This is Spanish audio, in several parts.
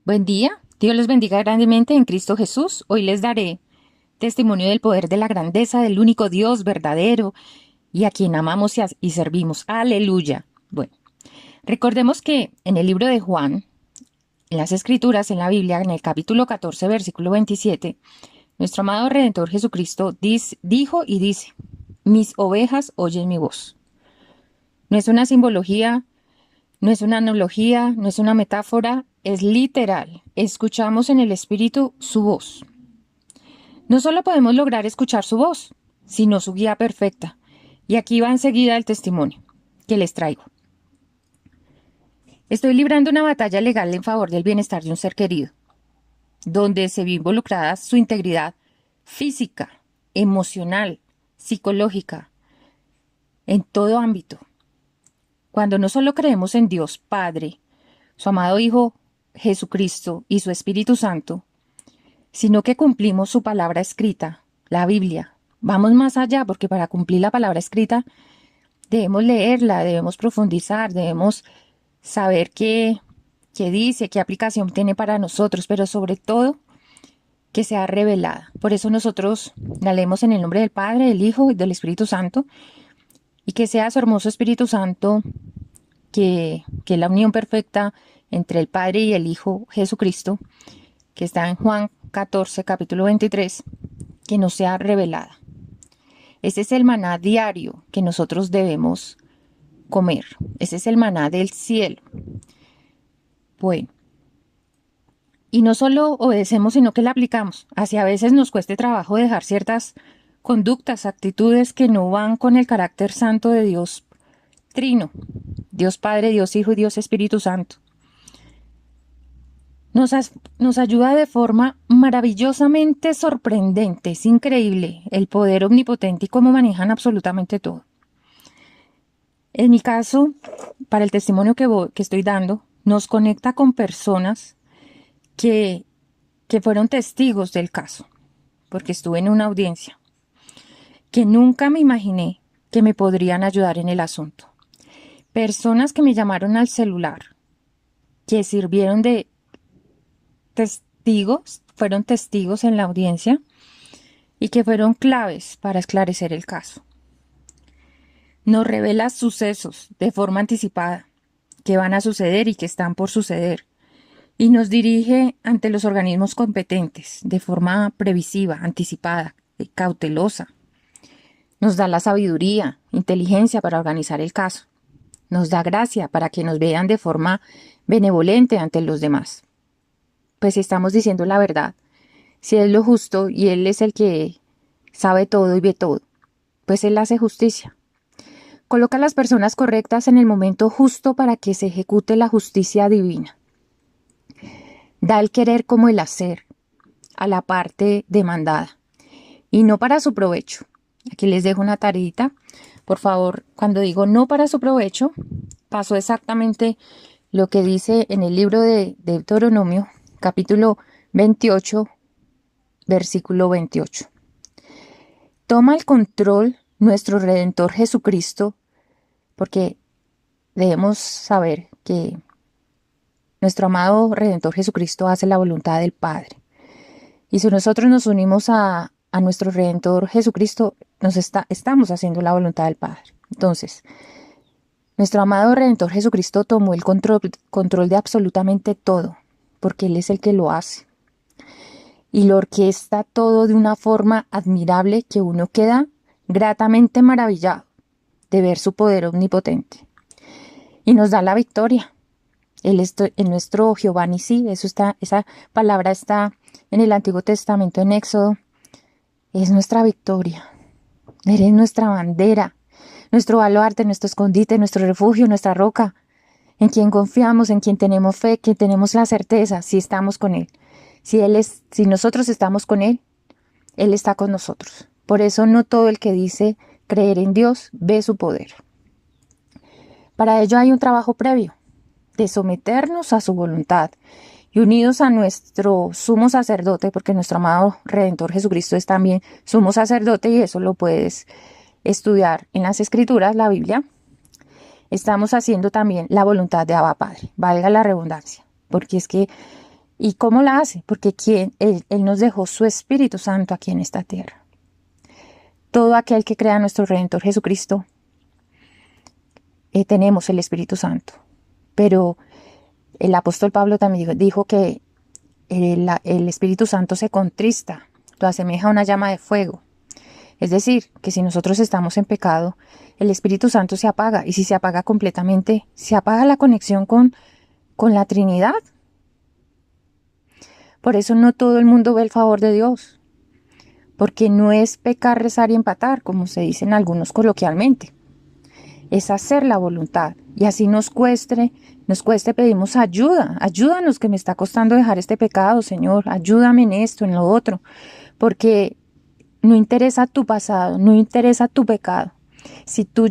Buen día, Dios los bendiga grandemente en Cristo Jesús. Hoy les daré testimonio del poder de la grandeza del único Dios verdadero y a quien amamos y servimos. Aleluya. Bueno, recordemos que en el libro de Juan, en las Escrituras, en la Biblia, en el capítulo 14, versículo 27, nuestro amado Redentor Jesucristo dijo y dice: mis ovejas oyen mi voz. No es una simbología, no es una analogía, no es una metáfora, es literal. Escuchamos en el Espíritu su voz. No solo podemos lograr escuchar su voz, sino su guía perfecta. Y aquí va enseguida el testimonio que les traigo. Estoy librando una batalla legal en favor del bienestar de un ser querido, donde se ve involucrada su integridad física, emocional, psicológica, en todo ámbito. Cuando no solo creemos en Dios Padre, su amado Hijo Jesucristo y su Espíritu Santo, sino que cumplimos su palabra escrita, la Biblia. Vamos más allá, porque para cumplir la palabra escrita debemos leerla, debemos profundizar, debemos saber qué dice, qué aplicación tiene para nosotros, pero sobre todo que sea revelada. Por eso nosotros la leemos en el nombre del Padre, del Hijo y del Espíritu Santo, y que sea su hermoso Espíritu Santo, que es la unión perfecta entre el Padre y el Hijo Jesucristo, que está en Juan 14, capítulo 23, que nos sea revelada. Ese es el maná diario que nosotros debemos comer. Ese es el maná del cielo. Bueno, y no solo obedecemos, sino que la aplicamos. Así a veces nos cueste trabajo dejar ciertas conductas, actitudes que no van con el carácter santo de Dios Trino, Dios Padre, Dios Hijo y Dios Espíritu Santo. Nos ayuda de forma maravillosamente sorprendente. Es increíble el poder omnipotente y cómo manejan absolutamente todo. En mi caso, para el testimonio que estoy dando, nos conecta con personas que fueron testigos del caso, porque estuve en una audiencia, que nunca me imaginé que me podrían ayudar en el asunto. Personas que me llamaron al celular, que sirvieron de testigos, fueron testigos en la audiencia y que fueron claves para esclarecer el caso. Nos revela sucesos de forma anticipada que van a suceder y que están por suceder, y nos dirige ante los organismos competentes de forma previsiva, anticipada, cautelosa. Nos da la sabiduría, inteligencia para organizar el caso. Nos da gracia para que nos vean de forma benevolente ante los demás. Pues si estamos diciendo la verdad, si es lo justo y Él es el que sabe todo y ve todo, pues Él hace justicia. Coloca a las personas correctas en el momento justo para que se ejecute la justicia divina. Da el querer como el hacer a la parte demandada y no para su provecho. Aquí les dejo una tareita. Por favor, cuando digo no para su provecho, pasó exactamente lo que dice en el libro de Deuteronomio, capítulo 28, versículo 28. Toma el control nuestro Redentor Jesucristo, porque debemos saber que nuestro amado Redentor Jesucristo hace la voluntad del Padre. Y si nosotros nos unimos a nuestro Redentor Jesucristo, estamos haciendo la voluntad del Padre. Entonces, nuestro amado Redentor Jesucristo tomó el control de absolutamente todo, porque Él es el que lo hace. Y lo orquesta todo de una forma admirable que uno queda gratamente maravillado de ver su poder omnipotente. Y nos da la victoria. Él es nuestro Jehová Nisí, esa palabra está en el Antiguo Testamento, en Éxodo. Es nuestra victoria. Él es nuestra bandera, nuestro baluarte, nuestro escondite, nuestro refugio, nuestra roca, en quien confiamos, en quien tenemos fe, que tenemos la certeza si estamos con Él. Si nosotros estamos con Él, Él está con nosotros. Por eso no todo el que dice creer en Dios ve su poder. Para ello hay un trabajo previo, de someternos a su voluntad y unidos a nuestro sumo sacerdote, porque nuestro amado Redentor Jesucristo es también sumo sacerdote, y eso lo puedes estudiar en las Escrituras, la Biblia. Estamos haciendo también la voluntad de Abba Padre, valga la redundancia, porque es que ¿Y cómo la hace? Porque Él nos dejó su Espíritu Santo aquí en esta tierra. Todo aquel que crea en nuestro Redentor Jesucristo, tenemos el Espíritu Santo. Pero el apóstol Pablo también dijo que el Espíritu Santo se contrista, lo asemeja a una llama de fuego. Es decir, que si nosotros estamos en pecado, el Espíritu Santo se apaga, y si se apaga completamente, se apaga la conexión con la Trinidad. Por eso no todo el mundo ve el favor de Dios, porque no es pecar, rezar y empatar, como se dicen algunos coloquialmente. Es hacer la voluntad, y así nos cueste, pedimos ayuda. Ayúdanos, que me está costando dejar este pecado, Señor. Ayúdame en esto, en lo otro, porque no interesa tu pasado, no interesa tu pecado. Si tú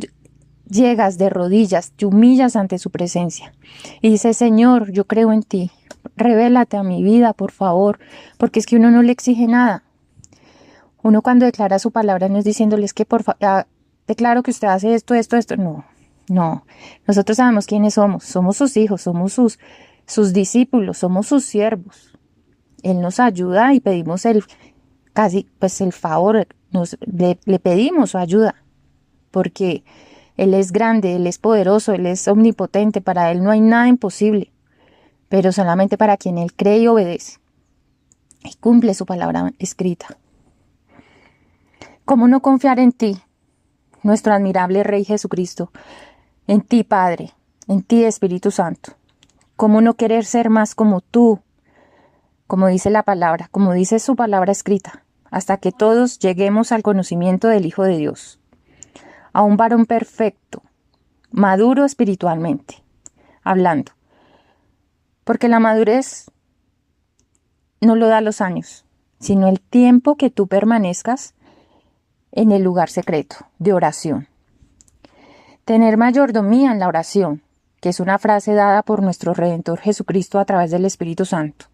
llegas de rodillas, te humillas ante su presencia y dices: Señor, yo creo en ti, revélate a mi vida, por favor, porque es que uno no le exige nada. Uno, cuando declara su palabra, no es diciéndoles que por favor, declaro que usted hace esto. No. Nosotros sabemos quiénes somos sus hijos, somos sus discípulos, somos sus siervos. Él nos ayuda y pedimos el favor, le pedimos su ayuda, porque Él es grande, Él es poderoso, Él es omnipotente, para Él no hay nada imposible, pero solamente para quien Él cree y obedece y cumple su palabra escrita. ¿Cómo no confiar en ti, nuestro admirable Rey Jesucristo, en ti, Padre, en ti, Espíritu Santo? ¿Cómo no querer ser más como tú, como dice la palabra, como dice su palabra escrita, hasta que todos lleguemos al conocimiento del Hijo de Dios, a un varón perfecto, maduro espiritualmente hablando? Porque la madurez no lo da los años, sino el tiempo que tú permanezcas en el lugar secreto de oración. Tener mayordomía en la oración, que es una frase dada por nuestro Redentor Jesucristo a través del Espíritu Santo.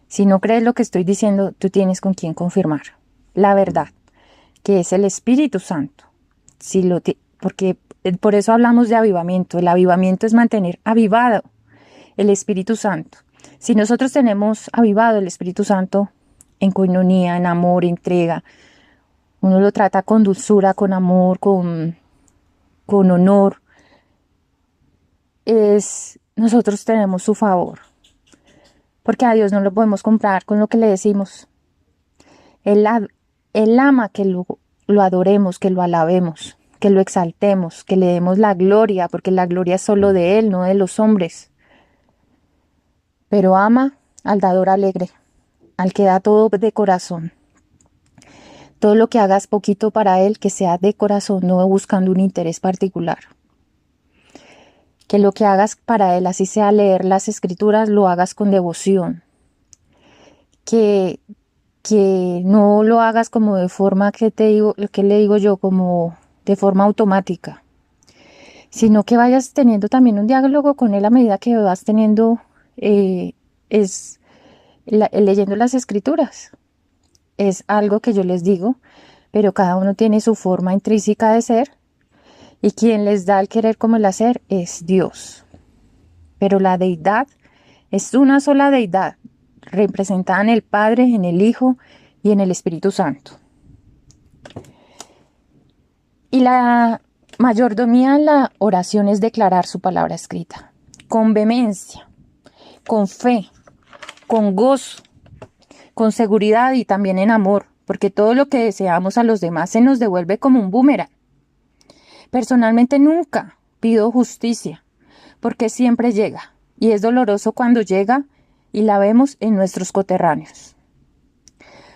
Si no crees lo que estoy diciendo, tú tienes con quién confirmar la verdad, que es el Espíritu Santo. Porque por eso hablamos de avivamiento. El avivamiento es mantener avivado el Espíritu Santo. Si nosotros tenemos avivado el Espíritu Santo en coinonía, en amor, entrega, uno lo trata con dulzura, con amor, con honor, nosotros tenemos su favor, porque a Dios no lo podemos comprar con lo que le decimos. Él ama que lo adoremos, que lo alabemos, que lo exaltemos, que le demos la gloria, porque la gloria es solo de Él, no de los hombres. Pero ama al dador alegre, al que da todo de corazón. Todo lo que hagas poquito para Él, que sea de corazón, no buscando un interés particular. Que lo que hagas para Él, así sea leer las Escrituras, lo hagas con devoción. Que no lo hagas como de forma, como de forma automática, sino que vayas teniendo también un diálogo con Él a medida que vas teniendo, leyendo las Escrituras. Es algo que yo les digo, pero cada uno tiene su forma intrínseca de ser, y quien les da el querer como el hacer es Dios. Pero la deidad es una sola deidad, representada en el Padre, en el Hijo y en el Espíritu Santo. Y la mayordomía en la oración es declarar su palabra escrita, con vehemencia, con fe, con gozo, con seguridad y también en amor, porque todo lo que deseamos a los demás se nos devuelve como un boomerang. Personalmente nunca pido justicia, porque siempre llega, y es doloroso cuando llega y la vemos en nuestros coterráneos.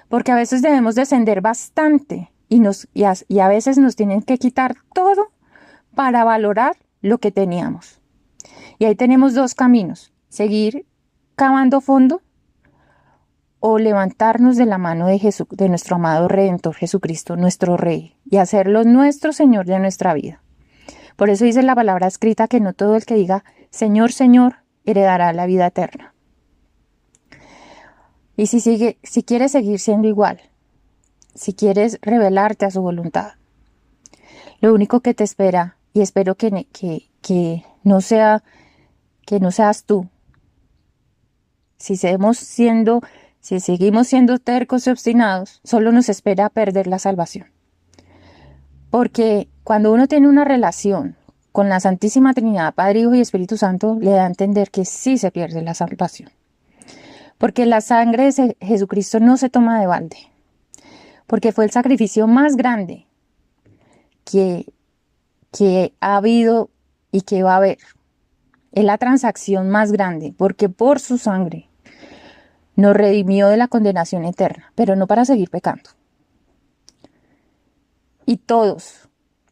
Porque a veces debemos descender bastante y a veces nos tienen que quitar todo para valorar lo que teníamos. Y ahí tenemos dos caminos: seguir cavando fondo o levantarnos de la mano de nuestro amado Redentor Jesucristo, nuestro Rey, y hacerlo nuestro Señor de nuestra vida. Por eso dice la palabra escrita que no todo el que diga Señor, Señor, heredará la vida eterna. Y si quieres seguir siendo igual, si quieres rebelarte a su voluntad, lo único que te espera, y espero que no seas tú, si seguimos siendo tercos y obstinados, solo nos espera perder la salvación. Porque cuando uno tiene una relación con la Santísima Trinidad, Padre, Hijo y Espíritu Santo, le da a entender que sí se pierde la salvación. Porque la sangre de Jesucristo no se toma de balde. Porque fue el sacrificio más grande que ha habido y que va a haber. Es la transacción más grande, porque por su sangre nos redimió de la condenación eterna, pero no para seguir pecando. Y todos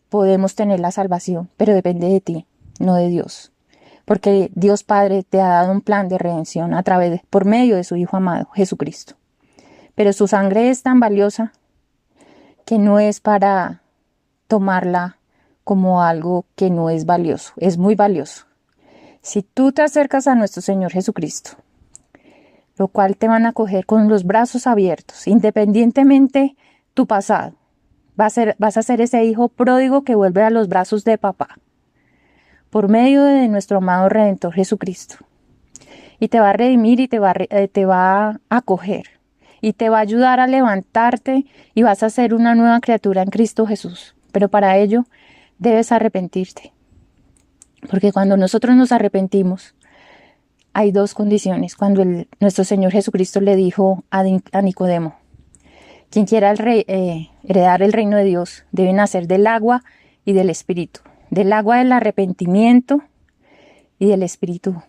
podemos tener la salvación, pero depende de ti, no de Dios. Porque Dios Padre te ha dado un plan de redención por medio de su Hijo amado, Jesucristo. Pero su sangre es tan valiosa que no es para tomarla como algo que no es valioso, es muy valioso. Si tú te acercas a nuestro Señor Jesucristo, lo cual te van a acoger con los brazos abiertos, independientemente tu pasado, vas a ser ese hijo pródigo que vuelve a los brazos de papá, por medio de nuestro amado Redentor Jesucristo. Y te va a redimir y te va a acoger. Y te va a ayudar a levantarte y vas a ser una nueva criatura en Cristo Jesús. Pero para ello debes arrepentirte. Porque cuando nosotros nos arrepentimos, hay dos condiciones. Cuando nuestro Señor Jesucristo le dijo a Nicodemo, quien quiera heredar el reino de Dios debe nacer del agua y del Espíritu. Del agua del arrepentimiento y del Espíritu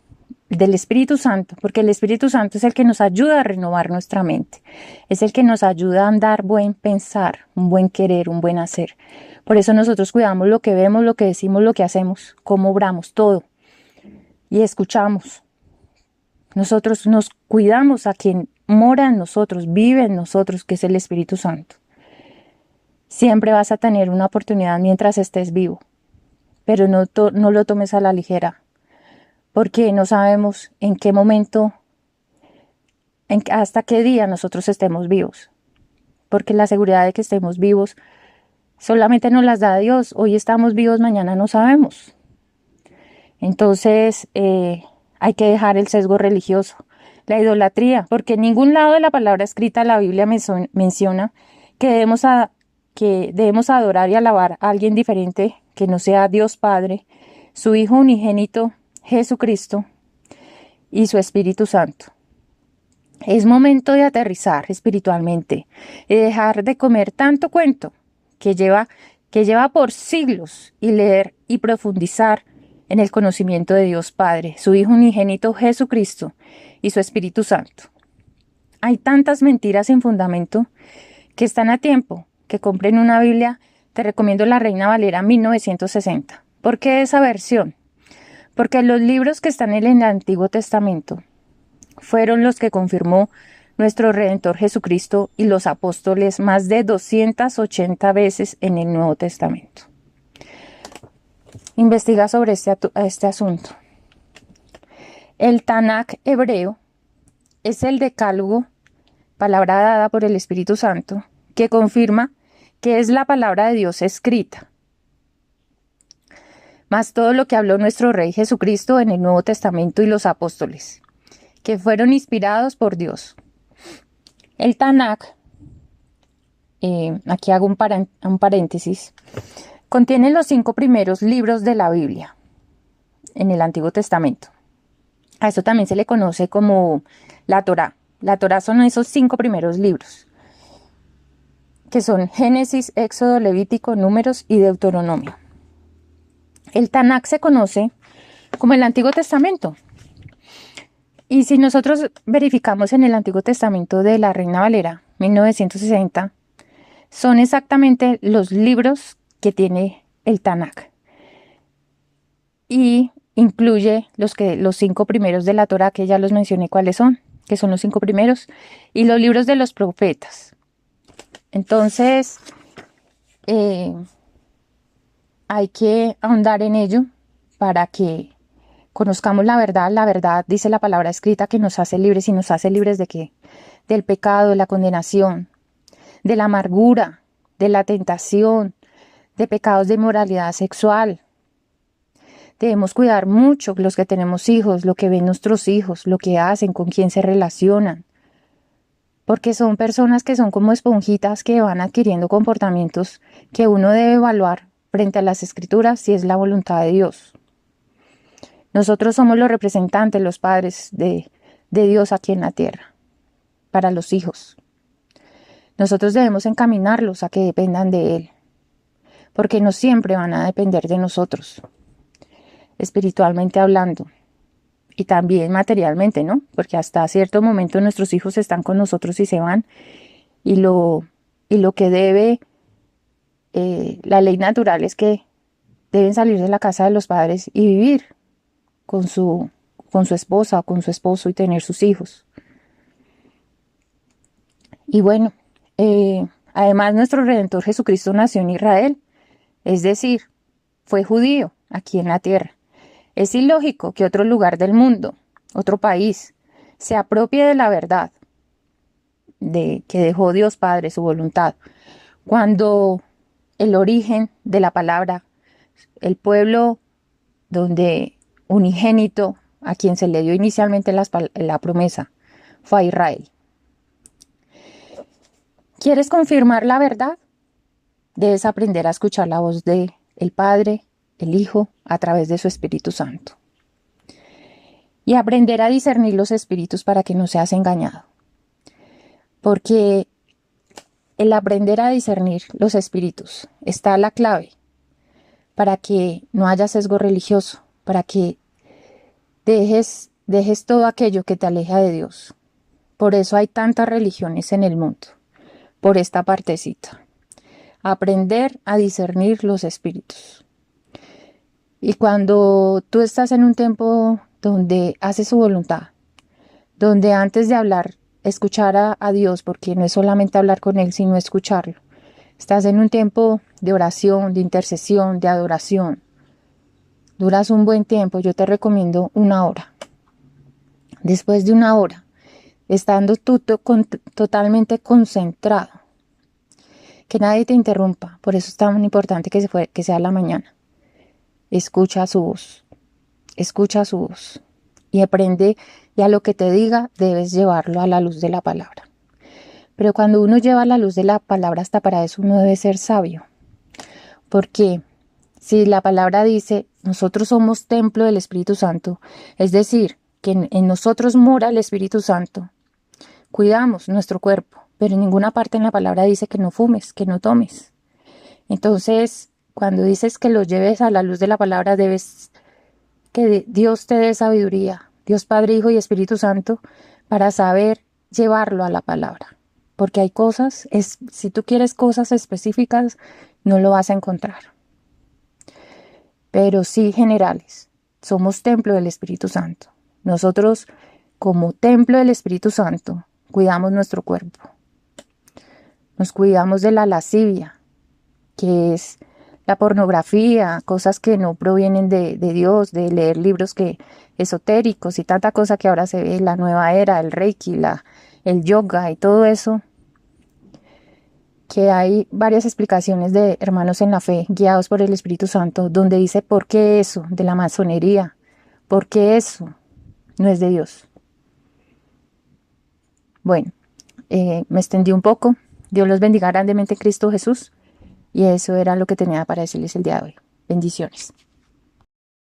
Santo, porque el Espíritu Santo es el que nos ayuda a renovar nuestra mente, es el que nos ayuda a andar buen pensar, un buen querer, un buen hacer. Por eso nosotros cuidamos lo que vemos, lo que decimos, lo que hacemos, cómo obramos, todo. Y escuchamos. Nosotros nos cuidamos a quien mora en nosotros, vive en nosotros, que es el Espíritu Santo. Siempre vas a tener una oportunidad mientras estés vivo, pero no lo tomes a la ligera. Porque no sabemos en qué momento, hasta qué día nosotros estemos vivos. Porque la seguridad de que estemos vivos solamente nos las da Dios. Hoy estamos vivos, mañana no sabemos. Entonces hay que dejar el sesgo religioso, la idolatría, porque en ningún lado de la palabra escrita la Biblia menciona que debemos adorar y alabar a alguien diferente que no sea Dios Padre, su Hijo unigénito, Jesucristo y su Espíritu Santo. Es momento de aterrizar espiritualmente y dejar de comer tanto cuento que lleva por siglos y leer y profundizar en el conocimiento de Dios Padre, su Hijo unigénito Jesucristo y su Espíritu Santo. Hay tantas mentiras sin fundamento que están a tiempo que compren una Biblia. Te recomiendo la Reina Valera 1960. ¿Por qué esa versión? Porque los libros que están en el Antiguo Testamento fueron los que confirmó nuestro Redentor Jesucristo y los apóstoles más de 280 veces en el Nuevo Testamento. Investiga sobre este asunto. El Tanakh hebreo es el decálogo, palabra dada por el Espíritu Santo, que confirma que es la palabra de Dios escrita. Más todo lo que habló nuestro Rey Jesucristo en el Nuevo Testamento y los apóstoles, que fueron inspirados por Dios. El Tanakh, aquí hago un paréntesis, contiene los 5 primeros libros de la Biblia en el Antiguo Testamento. A eso también se le conoce como la Torá. La Torá son esos 5 primeros libros, que son Génesis, Éxodo, Levítico, Números y Deuteronomio. El Tanakh se conoce como el Antiguo Testamento. Y si nosotros verificamos en el Antiguo Testamento de la Reina Valera 1960, son exactamente los libros que tiene el Tanakh. Y incluye los 5 primeros de la Torá, que ya los mencioné cuáles son, que son los 5 primeros, y los libros de los profetas. Entonces, hay que ahondar en ello para que conozcamos la verdad. La verdad, dice la palabra escrita, que nos hace libres. ¿Y nos hace libres de qué? Del pecado, de la condenación, de la amargura, de la tentación, de pecados de inmoralidad sexual, Debemos cuidar mucho los que tenemos hijos, lo que ven nuestros hijos, lo que hacen, con quién se relacionan, porque son personas que son como esponjitas que van adquiriendo comportamientos que uno debe evaluar frente a las Escrituras si es la voluntad de Dios. Nosotros somos los representantes, los padres de Dios aquí en la tierra, para los hijos. Nosotros debemos encaminarlos a que dependan de Él, porque no siempre van a depender de nosotros, espiritualmente hablando, y también materialmente, ¿no? Porque hasta cierto momento nuestros hijos están con nosotros y se van, y lo que debe, la ley natural es que deben salir de la casa de los padres y vivir con su esposa o con su esposo y tener sus hijos. Y bueno, además nuestro Redentor Jesucristo nació en Israel, es decir, fue judío aquí en la tierra. Es ilógico que otro lugar del mundo, otro país, se apropie de la verdad de que dejó Dios Padre su voluntad, cuando el origen de la palabra, el pueblo donde unigénito, a quien se le dio inicialmente la promesa, fue a Israel. ¿Quieres confirmar la verdad? Debes aprender a escuchar la voz de el Padre, el Hijo, a través de su Espíritu Santo. Y aprender a discernir los espíritus para que no seas engañado. Porque el aprender a discernir los espíritus está la clave para que no haya sesgo religioso, para que dejes todo aquello que te aleja de Dios. Por eso hay tantas religiones en el mundo, por esta partecita. Aprender a discernir los espíritus. Y cuando tú estás en un tiempo donde haces su voluntad, donde antes de hablar, escuchar a Dios, porque no es solamente hablar con Él, sino escucharlo. Estás en un tiempo de oración, de intercesión, de adoración. Duras un buen tiempo, yo te recomiendo 1 hora. Después de 1 hora, estando tú totalmente concentrado, que nadie te interrumpa, por eso es tan importante que sea la mañana. Escucha su voz y aprende, y a lo que te diga debes llevarlo a la luz de la palabra. Pero cuando uno lleva la luz de la palabra, hasta para eso uno debe ser sabio, porque si la palabra dice nosotros somos templo del Espíritu Santo, es decir, que en nosotros mora el Espíritu Santo, cuidamos nuestro cuerpo, pero en ninguna parte en la palabra dice que no fumes, que no tomes. Entonces, cuando dices que lo lleves a la luz de la palabra, debes que Dios te dé sabiduría, Dios Padre, Hijo y Espíritu Santo, para saber llevarlo a la palabra. Porque hay cosas, si tú quieres cosas específicas, no lo vas a encontrar. Pero sí generales. Somos templo del Espíritu Santo. Nosotros, como templo del Espíritu Santo, cuidamos nuestro cuerpo. Nos cuidamos de la lascivia, que es la pornografía, cosas que no provienen de Dios, de leer libros esotéricos y tanta cosa que ahora se ve, la nueva era, el reiki, el yoga y todo eso, que hay varias explicaciones de hermanos en la fe, guiados por el Espíritu Santo, donde dice por qué eso, de la masonería, por qué eso no es de Dios. Bueno, me extendí un poco. Dios los bendiga grandemente en Cristo Jesús. Y eso era lo que tenía para decirles el día de hoy. Bendiciones.